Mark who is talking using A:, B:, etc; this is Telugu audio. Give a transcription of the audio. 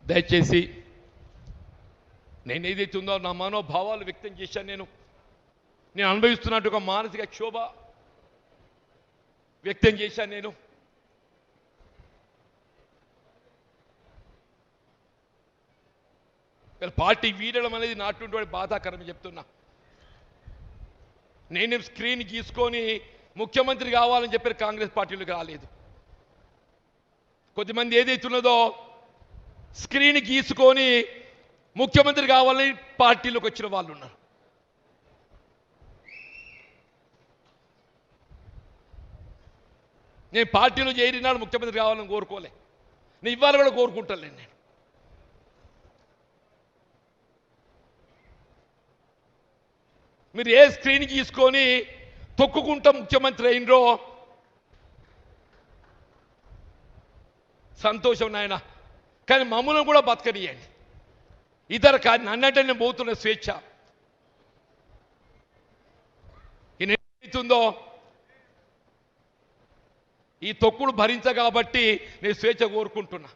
A: దయచేసి నేను ఏదైతే ఉందో నా మనోభావాలు వ్యక్తం చేశాను. నేను అనుభవిస్తున్నట్టు ఒక మానసిక క్షోభ వ్యక్తం చేశాను. నేను పార్టీ వీడడం అనేది నాటువంటి బాధాకరమని చెప్తున్నా. నేను స్క్రీన్ గీసుకొని ముఖ్యమంత్రి కావాలని చెప్పి కాంగ్రెస్ పార్టీలోకి రాలేదు. కొద్దిమంది ఏదైతున్నదో స్క్రీన్ గీసుకొని ముఖ్యమంత్రి కావాలని పార్టీలోకి వచ్చిన వాళ్ళు ఉన్నారు. నేను పార్టీలో చేరినాడు ముఖ్యమంత్రి కావాలని కోరుకోలే. నేను ఇవాళ కూడా కోరుకుంటాను. నేను మీరు ఏ స్క్రీన్ గీసుకొని తొక్కుకుంటా ముఖ్యమంత్రి అయినరో సంతోషం నాయన, కానీ మమ్మల్ని కూడా బతకనియండి. ఇతర నన్నంటే నేను పోతున్న స్వేచ్ఛ ఏదైతుందో ఈ తొక్కుడు భరించ కాబట్టి నేను స్వేచ్ఛ కోరుకుంటున్నా.